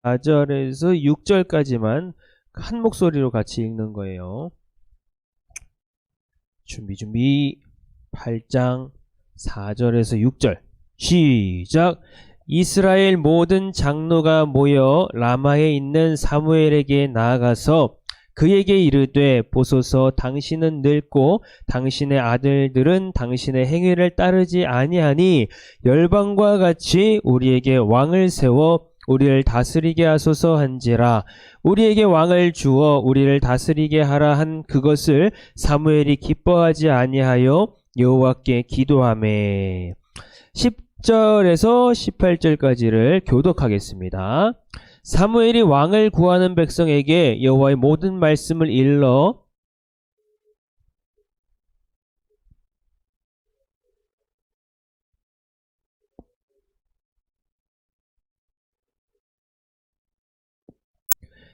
4절에서 6절까지만 한 목소리로 같이 읽는 거예요. 준비 8장 4절에서 6절 시작. 이스라엘 모든 장로가 모여 라마에 있는 사무엘에게 나아가서 그에게 이르되 보소서 당신은 늙고 당신의 아들들은 당신의 행위를 따르지 아니하니 열방과 같이 우리에게 왕을 세워 우리를 다스리게 하소서 한지라. 우리에게 왕을 주어 우리를 다스리게 하라 한 그것을 사무엘이 기뻐하지 아니하여 여호와께 기도하매. 10절에서 18절까지를 교독하겠습니다. 사무엘이 왕을 구하는 백성에게 여호와의 모든 말씀을 일러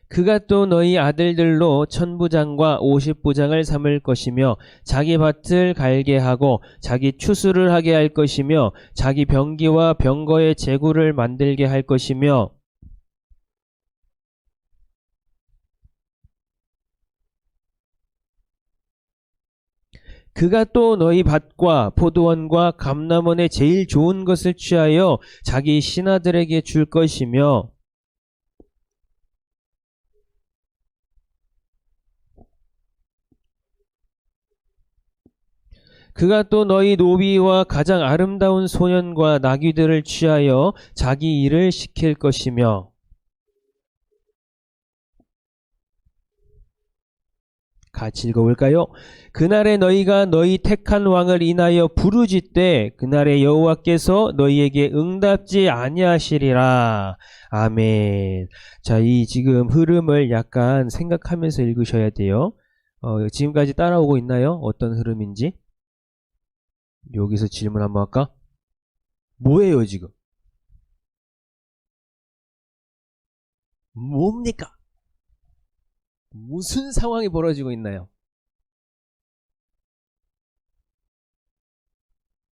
그가 또 너희 아들들로 천부장과 50부장을 삼을 것이며 자기 밭을 갈게 하고 자기 추수를 하게 할 것이며 자기 병기와 병거의 제구를 만들게 할 것이며 그가 또 너희 밭과 포도원과 감람원의 제일 좋은 것을 취하여 자기 신하들에게 줄 것이며 그가 또 너희 노비와 가장 아름다운 소년과 나귀들을 취하여 자기 일을 시킬 것이며 같이 읽어볼까요? 그날에 너희가 너희 택한 왕을 인하여 부르짖되 그날에 여호와께서 너희에게 응답지 아니하시리라. 아멘. 자, 이 지금 흐름을 약간 생각하면서 읽으셔야 돼요. 지금까지 따라오고 있나요? 어떤 흐름인지? 여기서 질문 한번 할까? 뭐예요 지금? 뭡니까? 무슨 상황이 벌어지고 있나요?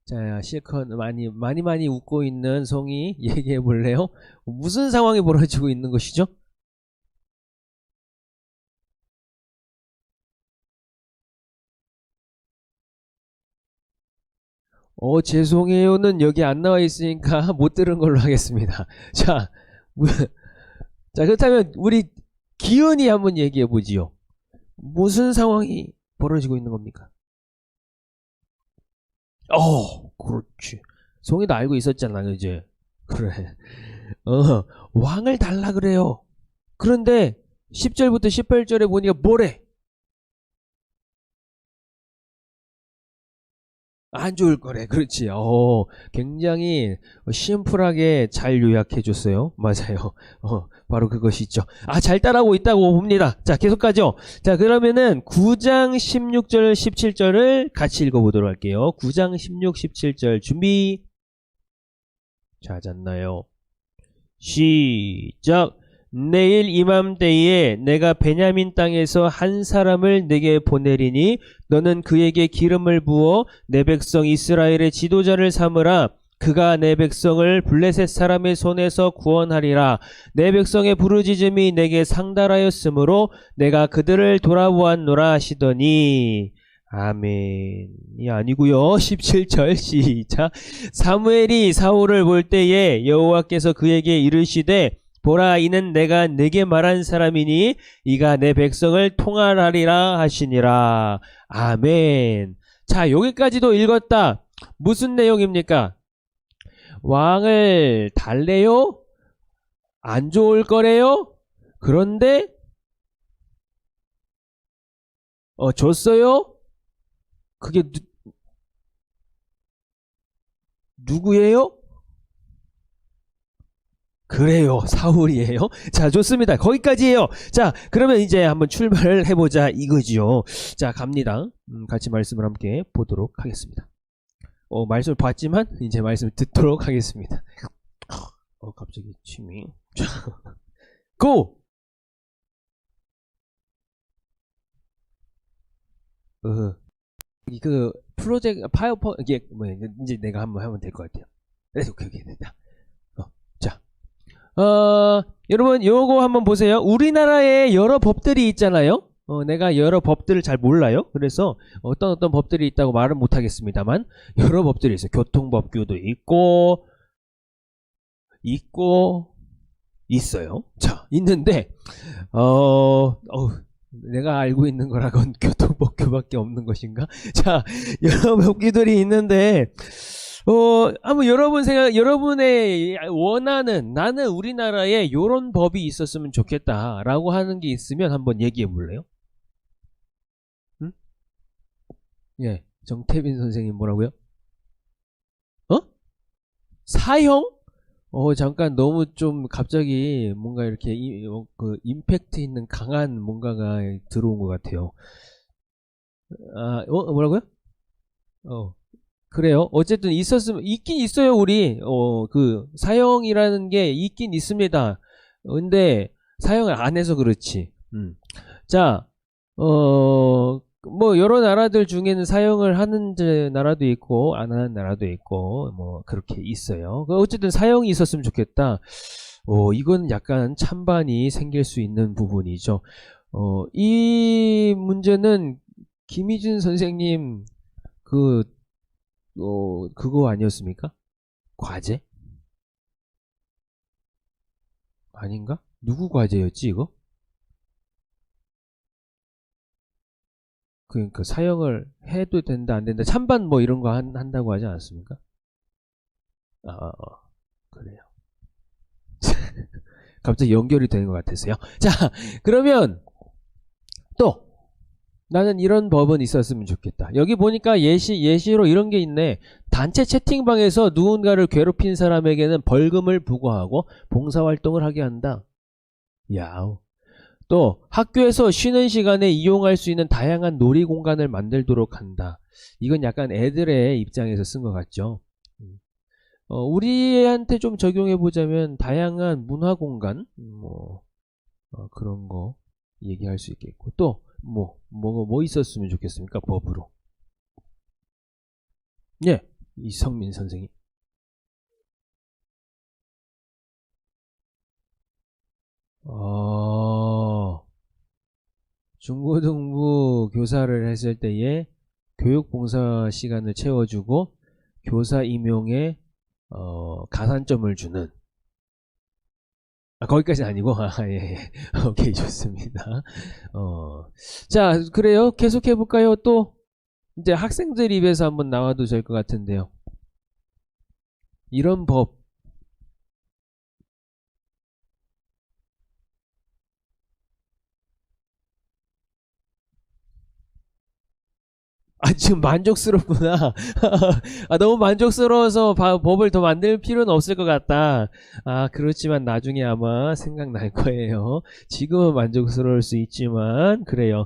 자, 실컷 많이 웃고 있는 송이 얘기해 볼래요? 무슨 상황이 벌어지고 있는 것이죠? 죄송해요는 여기 안 나와 있으니까 못 들은 걸로 하겠습니다. 자, 자, 그렇다면 우리 기은이 한번 얘기해 보지요. 무슨 상황이 벌어지고 있는 겁니까? 그렇지. 송이도 알고 있었잖아, 이제. 그래. 왕을 달라 그래요. 그런데 10절부터 18절에 보니까 뭐래? 안 좋을 거래. 그렇지. 굉장히 심플하게 잘 요약해 줬어요. 맞아요. 바로 그것이 있죠. 잘 따라오고 있다고 봅니다. 자, 계속 가죠. 자, 그러면은 9장 16절, 17절을 같이 읽어보도록 할게요. 9장 16, 17절 준비. 찾았나요? 시작. 내일 이맘때에 내가 베냐민 땅에서 한 사람을 내게 보내리니 너는 그에게 기름을 부어 내 백성 이스라엘의 지도자를 삼으라. 그가 내 백성을 블레셋 사람의 손에서 구원하리라. 내 백성의 부르짖음이 내게 상달하였으므로 내가 그들을 돌아보았노라 하시더니 아멘이 아니고요. 17절 시작. 사무엘이 사울을 볼 때에 여호와께서 그에게 이르시되 보라, 이는 내가 네게 말한 사람이니 이가 내 백성을 통할하리라 하시니라. 아멘. 자, 여기까지도 읽었다. 무슨 내용입니까? 왕을 달래요? 안 좋을 거래요? 그런데 줬어요? 그게 누구예요? 그래요, 사울이에요. 자, 좋습니다. 거기까지예요. 자, 그러면 이제 한번 출발을 해보자 이거지요. 자, 갑니다. 같이 말씀을 함께 보도록 하겠습니다. 말씀을 봤지만 이제 말씀을 듣도록 하겠습니다. 갑자기 침이. 자, 고! 그 프로젝트 파이어포 이게 뭐 이제 내가 한번 하면 될 것 같아요. 오케이 됐다. 자, 여러분 요거 한번 보세요. 우리나라에 여러 법들이 있잖아요. 내가 여러 법들을 잘 몰라요. 그래서 어떤 법들이 있다고 말은 못하겠습니다만 여러 법들이 있어요. 교통법규도 있어요. 자, 있는데 내가 알고 있는 거라곤 교통법규밖에 없는 것인가? 자, 여러 법규들이 있는데 한번 여러분의 원하는, 나는 우리나라에 요런 법이 있었으면 좋겠다라고 하는 게 있으면 한번 얘기해 볼래요? 응? 예, 정태빈 선생님 뭐라고요? 사형? 잠깐 너무 좀 갑자기 뭔가 이렇게 그 임팩트 있는 강한 뭔가가 들어온 것 같아요. 뭐라고요? 그래요. 어쨌든 있긴 있어요, 우리. 그 사형이라는 게 있긴 있습니다. 근데 사형을 안 해서 그렇지. 자, 뭐 여러 나라들 중에는 사형을 하는 나라도 있고 안 하는 나라도 있고 뭐 그렇게 있어요. 어쨌든 사형이 있었으면 좋겠다. 이건 약간 찬반이 생길 수 있는 부분이죠. 이 문제는 김희준 선생님 그거 아니었습니까? 과제? 아닌가? 누구 과제였지 이거? 그러니까 사형을 해도 된다 안 된다 찬반 뭐 이런 거 한다고 하지 않았습니까? 그래요. 갑자기 연결이 되는 것 같았어요. 자, 그러면 또 나는 이런 법은 있었으면 좋겠다. 여기 보니까 예시로 이런 게 있네. 단체 채팅방에서 누군가를 괴롭힌 사람에게는 벌금을 부과하고 봉사활동을 하게 한다. 야우. 또 학교에서 쉬는 시간에 이용할 수 있는 다양한 놀이 공간을 만들도록 한다. 이건 약간 애들의 입장에서 쓴 것 같죠. 우리한테 좀 적용해 보자면 다양한 문화 공간 그런 거 얘기할 수 있겠고 또 뭐 있었으면 좋겠습니까? 법으로. 예, 이성민 선생님. 중고등부 교사를 했을 때에 교육봉사 시간을 채워주고 교사 임용에 가산점을 주는 거기까지는 아니고 예. 오케이 좋습니다. 자 그래요 계속해 볼까요? 또 이제 학생들 입에서 한번 나와도 될 것 같은데요. 이런 법 지금 만족스럽구나. 너무 만족스러워서 법을 더 만들 필요는 없을 것 같다. 그렇지만 나중에 아마 생각날 거예요. 지금은 만족스러울 수 있지만, 그래요.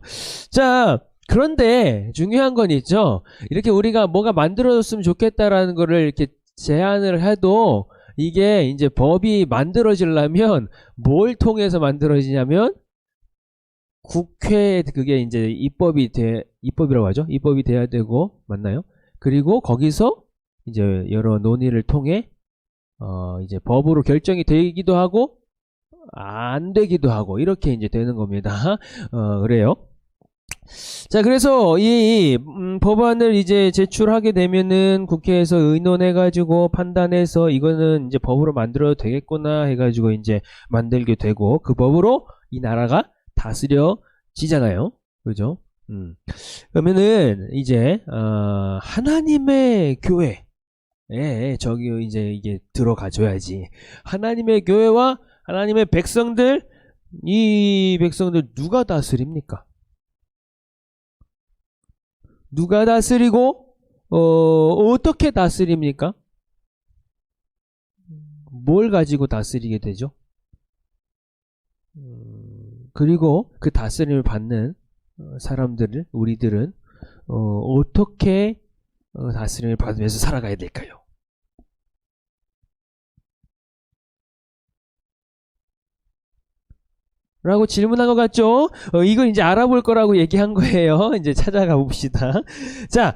자, 그런데 중요한 건 있죠. 이렇게 우리가 뭐가 만들어졌으면 좋겠다라는 거를 이렇게 제안을 해도 이게 이제 법이 만들어지려면 뭘 통해서 만들어지냐면 국회에 그게 이제 입법이라고 하죠. 입법이 돼야 되고, 맞나요? 그리고 거기서 이제 여러 논의를 통해, 이제 법으로 결정이 되기도 하고, 안 되기도 하고, 이렇게 이제 되는 겁니다. 그래요. 자, 그래서 이 법안을 이제 제출하게 되면은 국회에서 의논해가지고 판단해서 이거는 이제 법으로 만들어도 되겠구나 해가지고 이제 만들게 되고, 그 법으로 이 나라가 다스려지잖아요. 그죠? 그러면은 이제 하나님의 교회 저기 이제 이게 들어가줘야지. 하나님의 교회와 하나님의 백성들, 이 백성들 누가 다스립니까? 누가 다스리고 어떻게 다스립니까? 뭘 가지고 다스리게 되죠? 그리고 그 다스림을 받는 사람들을 우리들은 어떻게 다스림을 받으면서 살아가야 될까요? 라고 질문한 것 같죠? 이걸 이제 알아볼 거라고 얘기한 거예요. 이제 찾아가 봅시다. 자,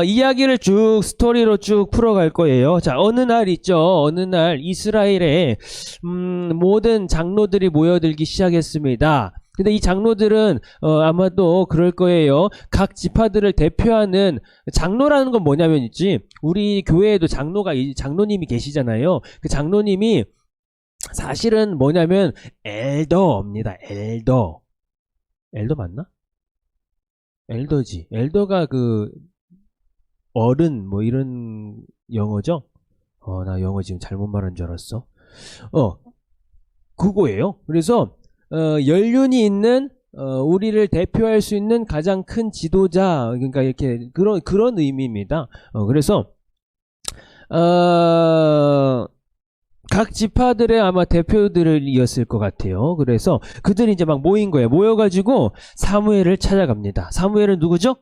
이야기를 쭉 스토리로 쭉 풀어갈 거예요. 자, 어느 날 있죠. 어느 날 이스라엘에 모든 장로들이 모여들기 시작했습니다. 근데 이 장로들은 아마도 그럴 거예요. 각 지파들을 대표하는 장로라는 건 뭐냐면 있지. 우리 교회에도 장로님이 계시잖아요. 그 장로님이 사실은 뭐냐면 엘더입니다. 엘더. 엘더 맞나? 엘더지. 엘더가 그 어른 뭐 이런 영어죠? 나 영어 지금 잘못 말한 줄 알았어. 그거예요. 그래서 연륜이 있는 우리를 대표할 수 있는 가장 큰 지도자, 그러니까 이렇게 그런 의미입니다. 그래서 각 지파들의 아마 대표들이었을 것 같아요. 그래서 그들이 이제 막 모인 거예요. 모여가지고 사무엘을 찾아갑니다. 사무엘은 누구죠?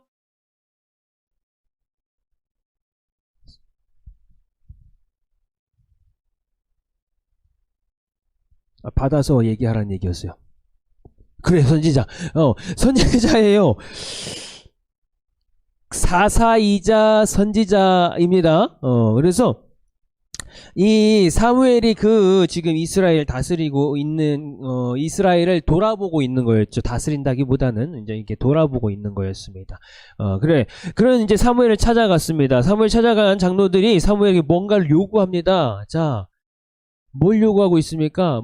받아서 얘기하라는 얘기였어요. 그래, 선지자. 선지자예요. 사사이자 선지자입니다. 그래서 이 사무엘이 지금 이스라엘 다스리고 있는 이스라엘을 돌아보고 있는 거였죠. 다스린다기보다는 이제 이렇게 돌아보고 있는 거였습니다. 그런 이제 사무엘을 찾아갔습니다. 사무엘 찾아간 장로들이 사무엘에게 뭔가를 요구합니다. 자, 뭘 요구하고 있습니까?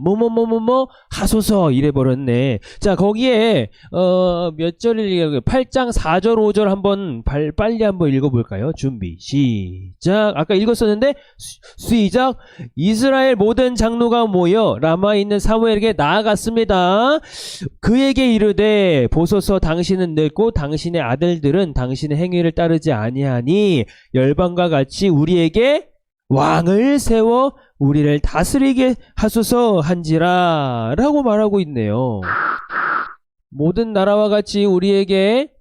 하소서 이래 버렸네. 자, 거기에 몇 절을 얘기하고 8장 4절 5절 한번 빨리 한번 읽어볼까요? 준비 시작. 아까 읽었었는데 시작. 이스라엘 모든 장로가 모여 라마에 있는 사무엘에게 나아갔습니다. 그에게 이르되 보소서 당신은 늙고 당신의 아들들은 당신의 행위를 따르지 아니하니 열방과 같이 우리에게 왕을 세워 우리를 다스리게 하소서 한지라 라고 말하고 있네요. 모든 나라와 같이 우리에게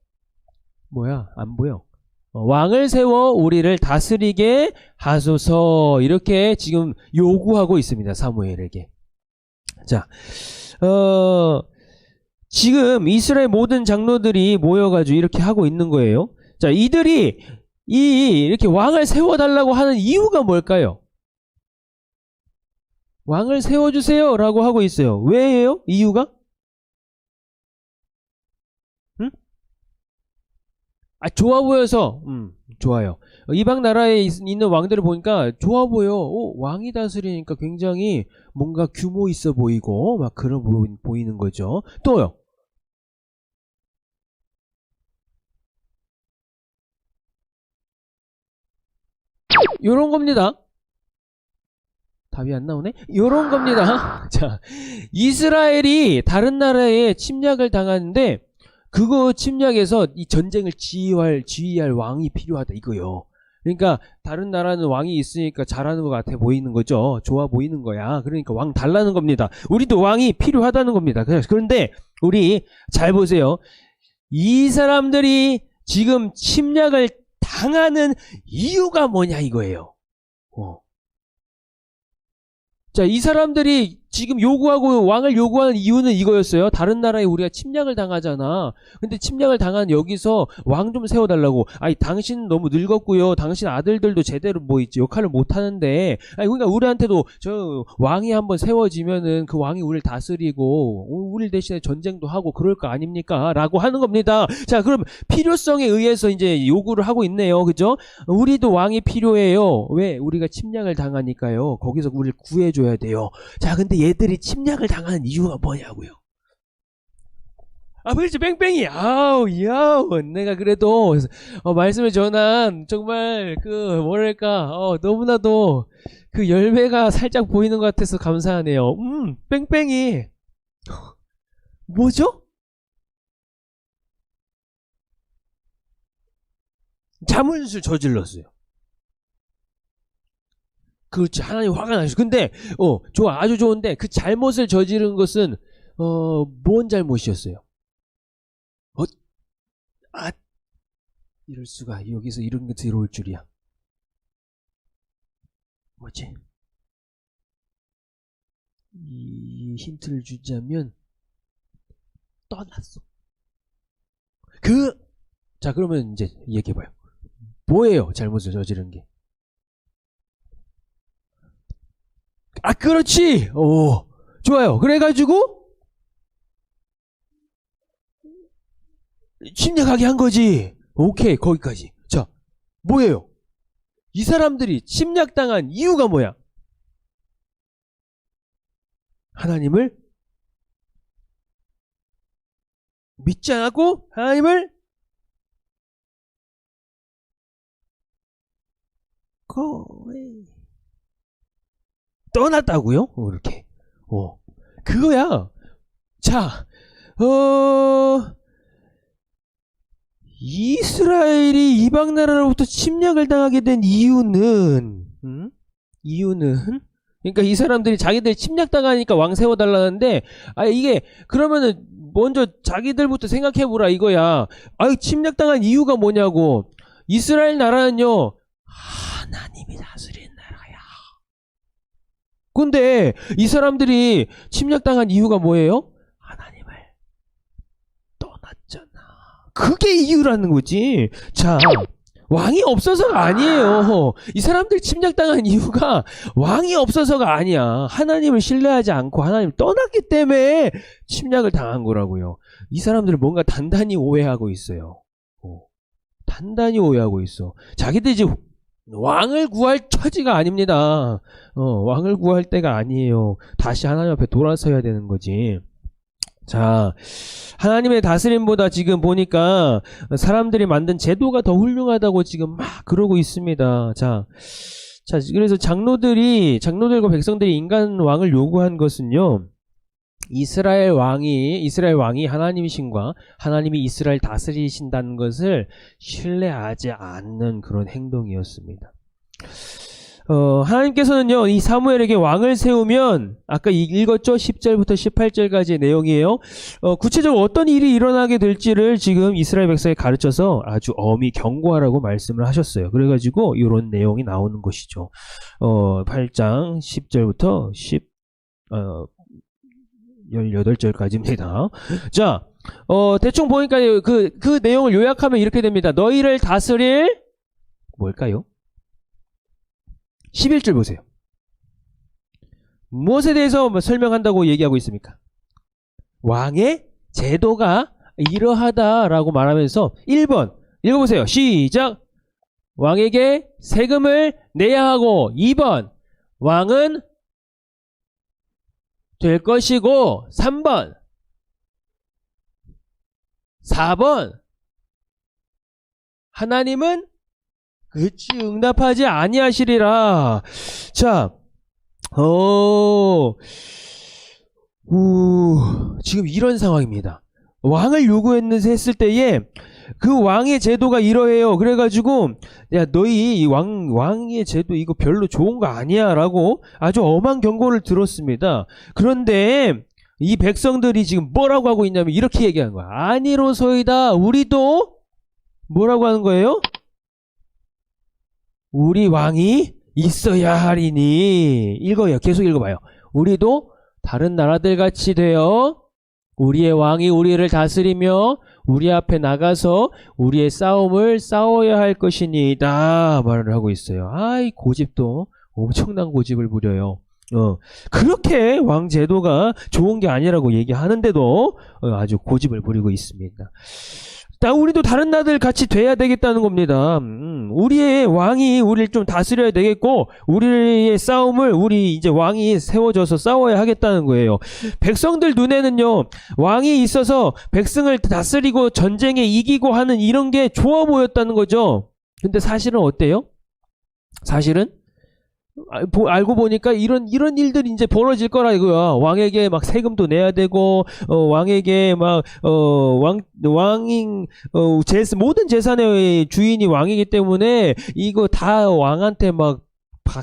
안 보여. 왕을 세워 우리를 다스리게 하소서 이렇게 지금 요구하고 있습니다. 사무엘에게. 자, 지금 이스라엘 모든 장로들이 모여가지고 이렇게 하고 있는 거예요. 자, 이들이 이렇게 왕을 세워달라고 하는 이유가 뭘까요? 왕을 세워주세요 라고 하고 있어요. 왜예요? 이유가? 응? 좋아 보여서. 좋아요. 이방 나라에 있는 왕들을 보니까 좋아 보여. 왕이 다스리니까 굉장히 뭔가 규모 있어 보이고 막 그런 보이는 거죠. 또요. 요런 겁니다. 답이 안 나오네? 요런 겁니다. 자, 이스라엘이 다른 나라에 침략을 당하는데 그거 침략에서 이 전쟁을 지휘할 왕이 필요하다 이거요. 그러니까 다른 나라는 왕이 있으니까 잘하는 것 같아 보이는 거죠. 좋아 보이는 거야. 그러니까 왕 달라는 겁니다. 우리도 왕이 필요하다는 겁니다. 그런데 우리 잘 보세요. 이 사람들이 지금 침략을 당하는 이유가 뭐냐 이거예요. 자, 이 사람들이 지금 왕을 요구하는 이유는 이거였어요. 다른 나라에 우리가 침략을 당하잖아. 근데 침략을 당한 여기서 왕 좀 세워달라고. 당신 너무 늙었고요. 당신 아들들도 제대로 역할을 못 하는데. 그러니까 우리한테도 저 왕이 한번 세워지면은 그 왕이 우리를 다스리고, 우리 대신에 전쟁도 하고 그럴 거 아닙니까? 라고 하는 겁니다. 자, 그럼 필요성에 의해서 이제 요구를 하고 있네요. 그죠? 우리도 왕이 필요해요. 왜? 우리가 침략을 당하니까요. 거기서 우리를 구해줘야 돼요. 자, 근데 얘들이 침략을 당하는 이유가 뭐냐고요. 그렇지, 뺑뺑이. 내가 그래도 말씀을 전한 정말 뭐랄까 너무나도 그 열매가 살짝 보이는 것 같아서 감사하네요. 뺑뺑이. 뭐죠? 자문술 저질렀어요. 그렇지, 하나님 화가 나셨어. 근데 좋아, 아주 좋은데 그 잘못을 저지른 것은 뭔 잘못이었어요? 이럴 수가. 여기서 이런 게 들어올 줄이야. 뭐지? 이 힌트를 주자면 떠났어. 자, 그러면 이제 얘기해봐요. 뭐예요? 잘못을 저지른 게. 아, 그렇지! 오, 좋아요. 그래가지고, 침략하게 한 거지. 오케이, 거기까지. 자, 뭐예요? 이 사람들이 침략당한 이유가 뭐야? 하나님을 믿지 않았고, 하나님을 떠났다고요? 이렇게. 그거야. 자, 이스라엘이 이방 나라로부터 침략을 당하게 된 이유는, 그러니까 이 사람들이 자기들 침략당하니까 왕 세워달라는데, 이게, 그러면은, 먼저 자기들부터 생각해보라 이거야. 침략당한 이유가 뭐냐고. 이스라엘 나라는요, 하나님이 다스리는 나라야. 근데, 이 사람들이 침략당한 이유가 뭐예요? 하나님을 떠났잖아. 그게 이유라는 거지. 자, 왕이 없어서가 아니에요. 이 사람들 침략당한 이유가 왕이 없어서가 아니야. 하나님을 신뢰하지 않고 하나님 떠났기 때문에 침략을 당한 거라고요. 이 사람들은 뭔가 단단히 오해하고 있어요. 단단히 오해하고 있어. 자기들 이제 왕을 구할 처지가 아닙니다. 왕을 구할 때가 아니에요. 다시 하나님 앞에 돌아서야 되는 거지. 자, 하나님의 다스림보다 지금 보니까 사람들이 만든 제도가 더 훌륭하다고 지금 막 그러고 있습니다. 자, 그래서 장로들과 백성들이 인간 왕을 요구한 것은요, 이스라엘 왕이 하나님이신과 하나님이 이스라엘 다스리신다는 것을 신뢰하지 않는 그런 행동이었습니다. 하나님께서는요, 이 사무엘에게 왕을 세우면, 아까 읽었죠? 10절부터 18절까지의 내용이에요. 구체적으로 어떤 일이 일어나게 될지를 지금 이스라엘 백성에 가르쳐서 아주 엄히 경고하라고 말씀을 하셨어요. 그래가지고, 이런 내용이 나오는 것이죠. 8장 10절부터 18절까지입니다. 자, 대충 보니까 그 내용을 요약하면 이렇게 됩니다. 너희를 다스릴, 뭘까요? 11절 보세요. 무엇에 대해서 설명한다고 얘기하고 있습니까? 왕의 제도가 이러하다라고 말하면서 1번 읽어보세요. 시작. 왕에게 세금을 내야 하고, 2번 왕은 될 것이고, 3번 4번 하나님은 그치 응답하지 아니하시리라. 자, 지금 이런 상황입니다. 왕을 요구했을 때에 그 왕의 제도가 이러해요. 그래가지고 야, 너희 이 왕의 제도 이거 별로 좋은 거 아니야 라고 아주 엄한 경고를 들었습니다. 그런데 이 백성들이 지금 뭐라고 하고 있냐면 이렇게 얘기하는 거야. 아니로소이다. 우리도 뭐라고 하는 거예요? 우리 왕이 있어야 하리니. 읽어요. 계속 읽어봐요. 우리도 다른 나라들 같이 되어 우리의 왕이 우리를 다스리며 우리 앞에 나가서 우리의 싸움을 싸워야 할 것이니이다 말을 하고 있어요. 이 고집도 엄청난 고집을 부려요. 그렇게 왕 제도가 좋은 게 아니라고 얘기하는데도 아주 고집을 부리고 있습니다. 우리도 다른 나라들 같이 돼야 되겠다는 겁니다. 우리의 왕이 우리를 좀 다스려야 되겠고, 우리의 싸움을 우리 이제 왕이 세워져서 싸워야 하겠다는 거예요. 백성들 눈에는요, 왕이 있어서 백성을 다스리고 전쟁에 이기고 하는 이런 게 좋아 보였다는 거죠. 근데 사실은 어때요? 사실은 알고 보니까 이런 일들이 이제 벌어질 거라 이거야. 왕에게 막 세금도 내야 되고, 왕에게 막, 모든 재산의 주인이 왕이기 때문에 이거 다 왕한테 막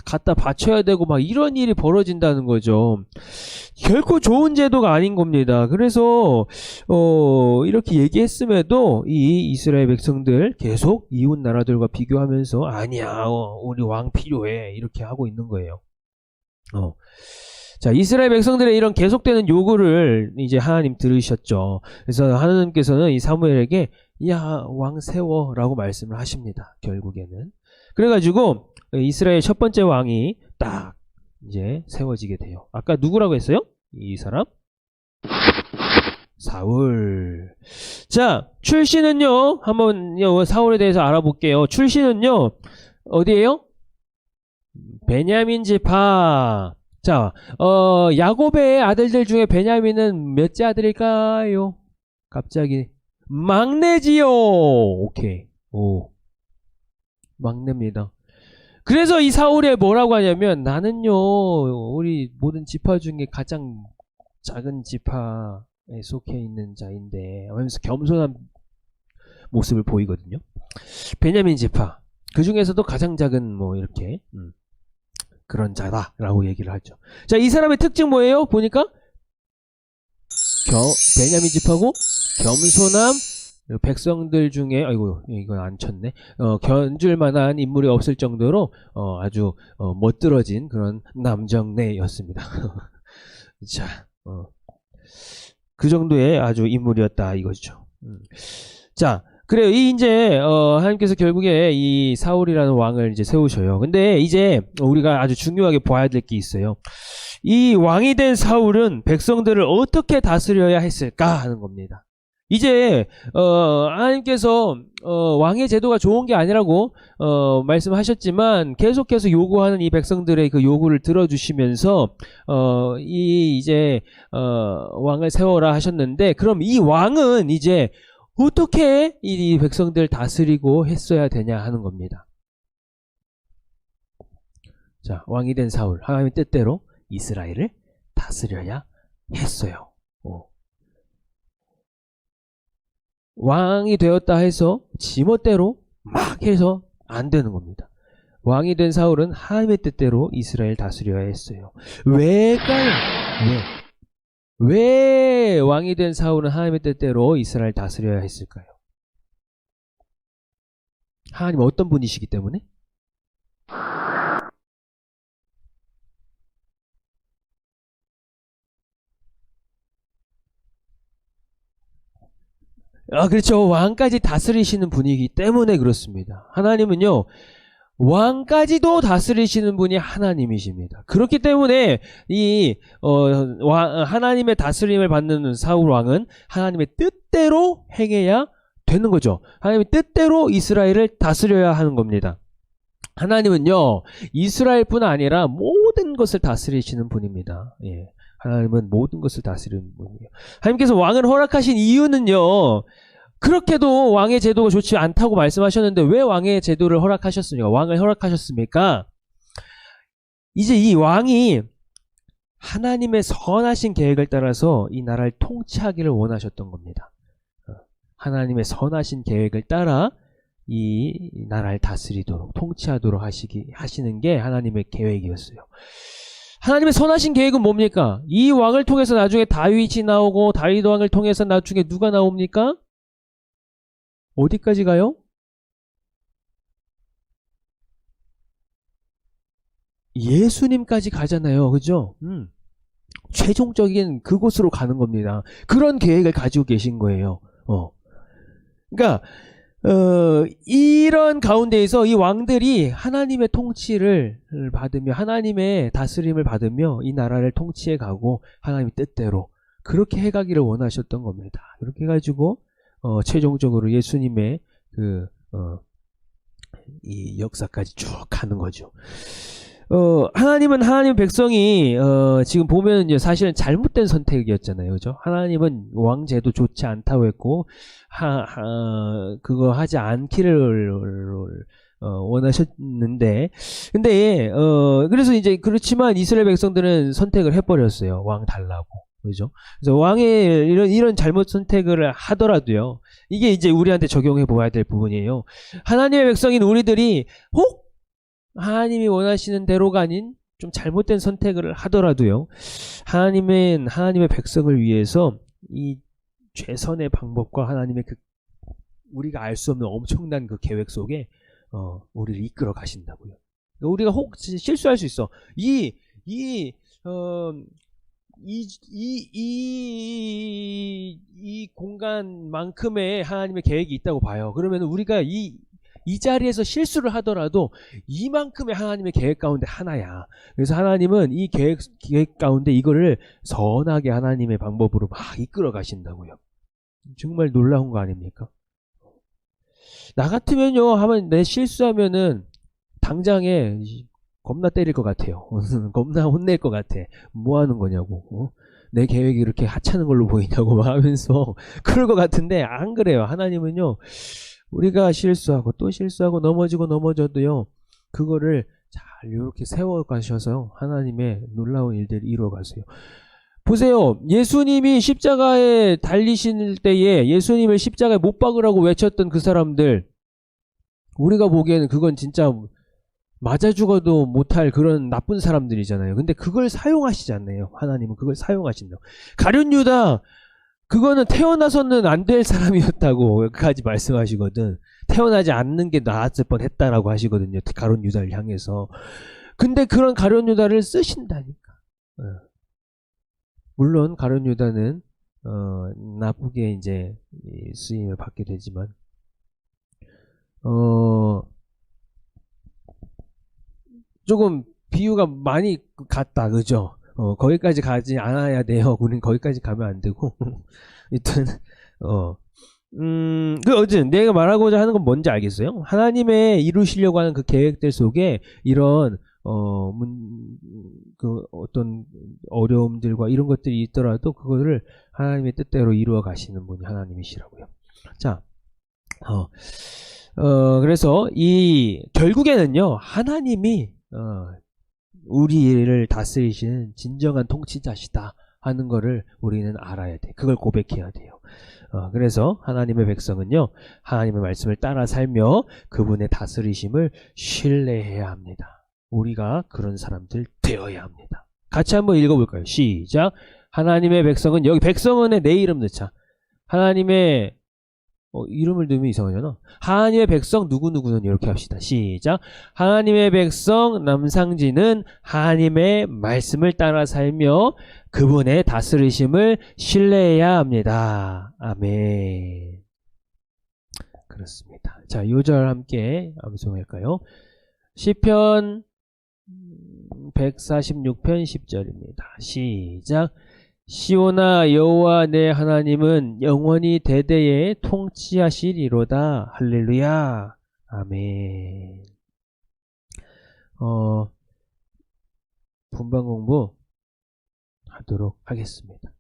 갖다 바쳐야 되고 막 이런 일이 벌어진다는 거죠. 결코 좋은 제도가 아닌 겁니다. 그래서 이렇게 얘기했음에도 이 이스라엘 백성들 계속 이웃 나라들과 비교하면서 아니야, 우리 왕 필요해 이렇게 하고 있는 거예요. 자, 이스라엘 백성들의 이런 계속되는 요구를 이제 하나님 들으셨죠. 그래서 하나님께서는 이 사무엘에게 야, 왕 세워라고 말씀을 하십니다. 결국에는. 그래가지고 이스라엘 첫 번째 왕이 딱 이제 세워지게 돼요. 아까 누구라고 했어요? 이 사람? 사울. 자, 출신은요, 한번 사울에 대해서 알아볼게요. 출신은요, 어디에요? 베냐민 지파. 자, 야곱의 아들들 중에 베냐민은 몇째 아들일까요? 갑자기. 막내지요. 오케이. 오. 막내입니다. 그래서 이 사울이 뭐라고 하냐면, 나는요, 우리 모든 지파 중에 가장 작은 지파에 속해 있는 자인데, 하면서 겸손한 모습을 보이거든요. 베냐민 지파. 그 중에서도 가장 작은, 뭐, 이렇게, 그런 자다라고 얘기를 하죠. 자, 이 사람의 특징 뭐예요? 보니까 베냐민 집하고 겸손함, 백성들 중에 아이고 이건 안 쳤네. 견줄 만한 인물이 없을 정도로 아주 멋들어진 그런 남정네였습니다. 자, 그 정도의 아주 인물이었다 이거죠. 자, 그래요. 이제 하나님께서 결국에 이 사울이라는 왕을 이제 세우셔요. 근데 이제 우리가 아주 중요하게 봐야 될 게 있어요. 이 왕이 된 사울은 백성들을 어떻게 다스려야 했을까 하는 겁니다. 이제 하나님께서 왕의 제도가 좋은 게 아니라고 말씀하셨지만 계속해서 요구하는 이 백성들의 그 요구를 들어주시면서 이제 왕을 세워라 하셨는데, 그럼 이 왕은 이제 어떻게 이 백성들 다스리고 했어야 되냐 하는 겁니다. 자, 왕이 된 사울, 하나님의 뜻대로 이스라엘을 다스려야 했어요. 왕이 되었다 해서 지멋대로 막 해서 안 되는 겁니다. 왕이 된 사울은 하나님의 뜻대로 이스라엘 다스려야 했어요. 왜일까요? 왜 왕이 된 사울은 하나님의 뜻대로 이스라엘 다스려야 했을까요? 하나님 어떤 분이시기 때문에? 그렇죠. 왕까지 다스리시는 분이기 때문에 그렇습니다. 하나님은요, 왕까지도 다스리시는 분이 하나님이십니다. 그렇기 때문에 하나님의 다스림을 받는 사울 왕은 하나님의 뜻대로 행해야 되는 거죠. 하나님의 뜻대로 이스라엘을 다스려야 하는 겁니다. 하나님은요, 이스라엘뿐 아니라 모든 것을 다스리시는 분입니다. 예. 하나님은 모든 것을 다스리는 분이에요. 하나님께서 왕을 허락하신 이유는요, 그렇게도 왕의 제도가 좋지 않다고 말씀하셨는데 왜 왕의 제도를 허락하셨습니까? 왕을 허락하셨습니까? 이제 이 왕이 하나님의 선하신 계획을 따라서 이 나라를 통치하기를 원하셨던 겁니다. 하나님의 선하신 계획을 따라 이 나라를 다스리도록 통치하도록 하시는 게 하나님의 계획이었어요. 하나님의 선하신 계획은 뭡니까? 이 왕을 통해서 나중에 다윗이 나오고, 다윗 왕을 통해서 나중에 누가 나옵니까? 어디까지 가요? 예수님까지 가잖아요. 그죠? 최종적인 그곳으로 가는 겁니다. 그런 계획을 가지고 계신 거예요. 그러니까 이런 가운데에서 이 왕들이 하나님의 통치를 받으며 하나님의 다스림을 받으며 이 나라를 통치해 가고 하나님의 뜻대로 그렇게 해가기를 원하셨던 겁니다. 이렇게 해가지고 최종적으로 예수님의 이 역사까지 쭉 가는 거죠. 하나님은 하나님 백성이 지금 보면 이제 사실은 잘못된 선택이었잖아요, 그죠? 하나님은 왕제도 좋지 않다고 했고 그거 하지 않기를 원하셨는데, 근데 그래서 이제 그렇지만 이스라엘 백성들은 선택을 해버렸어요. 왕 달라고, 그죠? 그래서 왕의 이런 잘못 선택을 하더라도요, 이게 이제 우리한테 적용해 보아야 될 부분이에요. 하나님의 백성인 우리들이 혹 하나님이 원하시는 대로가 아닌 좀 잘못된 선택을 하더라도요, 하나님의 백성을 위해서 이 최선의 방법과 하나님의 우리가 알 수 없는 엄청난 그 계획 속에 우리를 이끌어 가신다고요. 우리가 혹 실수할 수 있어. 이 이 공간만큼의 하나님의 계획이 있다고 봐요. 그러면 우리가 이 자리에서 실수를 하더라도 이만큼의 하나님의 계획 가운데 하나야. 그래서 하나님은 이 계획 가운데 이거를 선하게 하나님의 방법으로 막 이끌어 가신다고요. 정말 놀라운 거 아닙니까? 나 같으면요, 내 실수하면은 당장에 겁나 때릴 것 같아요. 겁나 혼낼 것 같아. 뭐 하는 거냐고. 내 계획이 이렇게 하찮은 걸로 보이냐고 막 하면서 그럴 것 같은데 안 그래요. 하나님은요, 우리가 실수하고 또 실수하고 넘어져도요, 그거를 잘 이렇게 세워 가셔서 하나님의 놀라운 일들을 이루어 가세요. 보세요. 예수님이 십자가에 달리실 때에 예수님을 십자가에 못 박으라고 외쳤던 그 사람들, 우리가 보기에는 그건 진짜 맞아 죽어도 못할 그런 나쁜 사람들이잖아요. 근데 그걸 사용하시잖아요. 하나님은 그걸 사용하신다고. 가룟 유다, 그거는 태어나서는 안 될 사람이었다고까지 말씀하시거든. 태어나지 않는 게 나았을 뻔했다라고 하시거든요. 가룟 유다를 향해서. 근데 그런 가룟 유다를 쓰신다니까. 물론 가룟 유다는 나쁘게 이제 쓰임을 받게 되지만, 조금 비유가 많이 같다, 그죠? 거기까지 가지 않아야 돼요. 우린 거기까지 가면 안 되고. 일단, 어쨌든 내가 말하고자 하는 건 뭔지 알겠어요? 하나님의 이루시려고 하는 그 계획들 속에 이런, 그 어떤 어려움들과 이런 것들이 있더라도 그거를 하나님의 뜻대로 이루어 가시는 분이 하나님이시라고요. 자, 그래서 결국에는요, 하나님이, 우리를 다스리시는 진정한 통치자시다 하는 거를 우리는 알아야 돼. 그걸 고백해야 돼요. 그래서 하나님의 백성은요, 하나님의 말씀을 따라 살며 그분의 다스리심을 신뢰해야 합니다. 우리가 그런 사람들 되어야 합니다. 같이 한번 읽어볼까요? 시작. 하나님의 백성은, 여기 백성은에 내 이름 넣자. 하나님의 이름을 넣으면 이상하잖아. 하나님의 백성 누구누구는 이렇게 합시다. 시작. 하나님의 백성 남상진은 하나님의 말씀을 따라 살며 그분의 다스리심을 신뢰해야 합니다. 아멘. 그렇습니다. 자, 요절 함께 암송할까요? 시편 146편 10절입니다. 시작. 시온아, 여호와 내 하나님은 영원히 대대에 통치하시리로다. 할렐루야. 아멘. 분방 공부 하도록 하겠습니다.